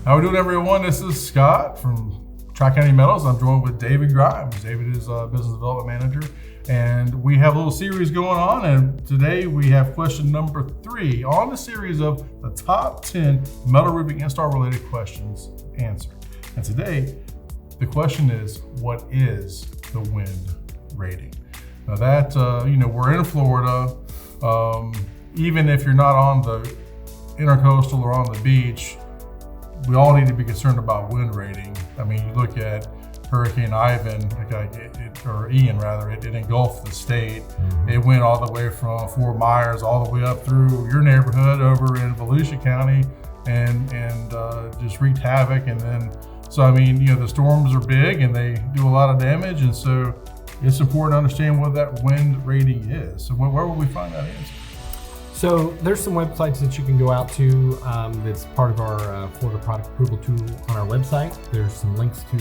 How we doing, everyone? This is Scott from Tri-County Metals. I'm joined with David Grimes. David is a business development manager, and we have a little series going on. And today we have question number 3 on the series of the top 10 metal roofing install related questions answered. And today the question is, what is the wind rating? Now that we're in Florida. Even if you're not on the intercoastal or on the beach, we all need to be concerned about wind rating. I mean, you look at Hurricane Ivan, or Ian rather, it engulfed the state. Mm-hmm. It went all the way from Fort Myers all the way up through your neighborhood over in Volusia County and just wreaked havoc. And then, so I mean, the storms are big and they do a lot of damage. And so it's important to understand what that wind rating is. So where will we find that answer? So there's some websites that you can go out to that's part of our Florida product approval tool on our website. There's some links to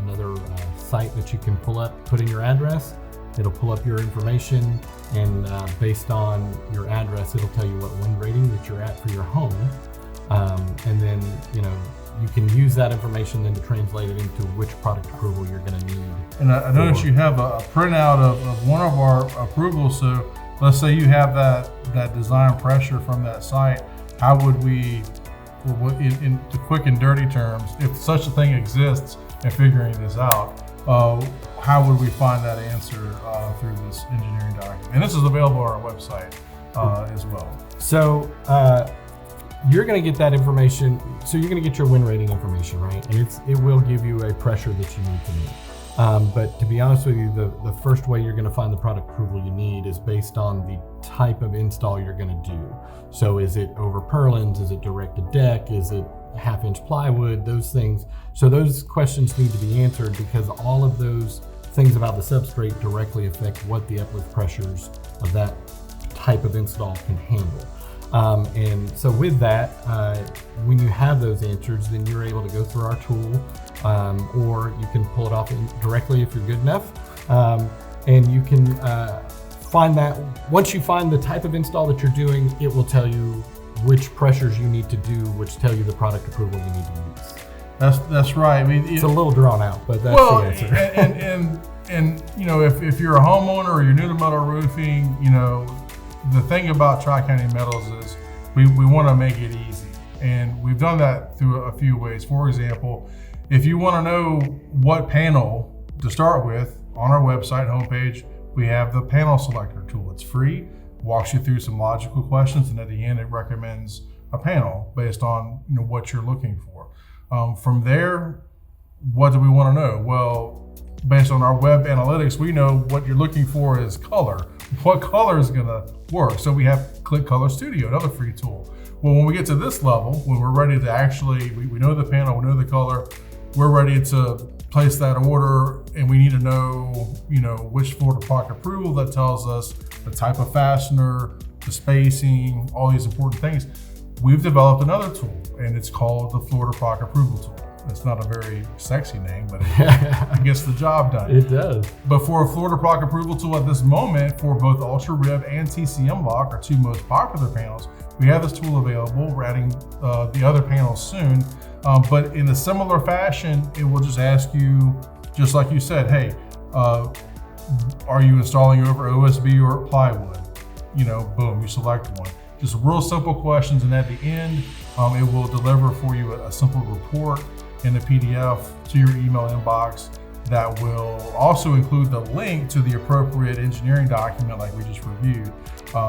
another site that you can pull up, put in your address. It'll pull up your information, and based on your address, it'll tell you what wind rating that you're at for your home. And then, you can use that information then to translate it into which product approval you're going to need. And I noticed you have a printout of one of our approvals. So let's say you have that design pressure from that site. How would we, in the quick and dirty terms, if such a thing exists and figuring this out, how would we find that answer through this engineering document? And this is available on our website as well. So you're going to get that information. So you're going to get your wind rating information, right? And it will give you a pressure that you need to meet. But to be honest with you, the first way you're going to find the product approval you need is based on the type of install you're going to do. So is it over purlins? Is it directed deck? Is it half-inch plywood? Those things. So those questions need to be answered because all of those things about the substrate directly affect what the uplift pressures of that type of install can handle. And so with that, when you have those answers, then you're able to go through our tool, or you can pull it off directly if you're good enough. And you can find that, once you find the type of install that you're doing, it will tell you which pressures you need to do, which tell you the product approval you need to use. That's right. I mean, it's a little drawn out, but that's the answer. and if you're a homeowner or you're new to metal roofing, the thing about Tri-County Metals is we want to make it easy. And we've done that through a few ways. For example, if you want to know what panel to start with, on our website homepage, we have the panel selector tool. It's free, walks you through some logical questions, and at the end it recommends a panel based on what you're looking for. From there, what do we want to know? Well, based on our web analytics, we know what you're looking for is color. What color is going to work? So we have Click Color Studio, another free tool. Well, when we get to this level, when we're ready to actually, we know the panel, we know the color, we're ready to place that order, and we need to know, which Florida product approval that tells us the type of fastener, the spacing, all these important things. We've developed another tool, and it's called the Florida product approval tool. It's not a very sexy name, but it gets the job done. It does. But for a Florida product approval tool at this moment, for both Ultra Rib and TCM Lock, our two most popular panels, we have this tool available. We're adding the other panels soon. But in a similar fashion, it will just ask you, just like you said, hey, are you installing over OSB or plywood? Boom, you select one. Just real simple questions, and at the end, it will deliver for you a simple report in a PDF to your email inbox that will also include the link to the appropriate engineering document like we just reviewed.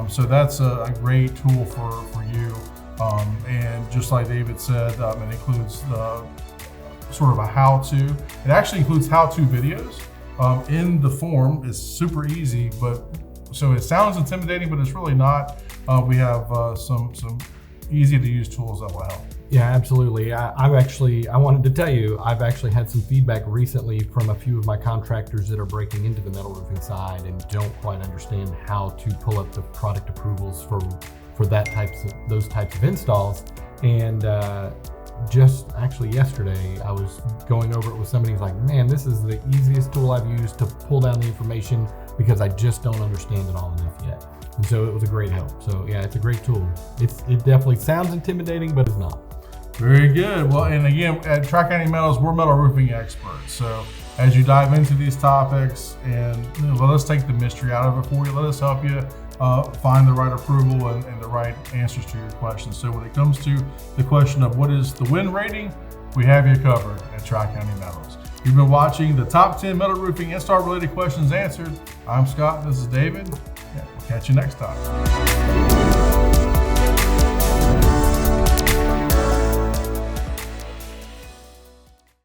So that's a great tool for you. And just like David said, it includes sort of a how-to. It actually includes how-to videos in the form. It's super easy, so it sounds intimidating, but it's really not. We have some easy to use tools that will help. Yeah, absolutely. I wanted to tell you, I've actually had some feedback recently from a few of my contractors that are breaking into the metal roofing side and don't quite understand how to pull up the product approvals for those types of installs. And just actually yesterday, I was going over it with somebody who's like, man, this is the easiest tool I've used to pull down the information because I just don't understand it all enough yet. And so it was a great help. So yeah, it's a great tool. It definitely sounds intimidating, but it's not. Very good. Well, and again, at Tri-County Metals, we're metal roofing experts. So as you dive into these topics, and let us take the mystery out of it for you. Let us help you find the right approval and the right answers to your questions. So when it comes to the question of what is the win rating, we have you covered at Tri-County Metals. You've been watching the top 10 metal roofing install related questions answered. I'm Scott. This is David. Yeah, we'll catch you next time.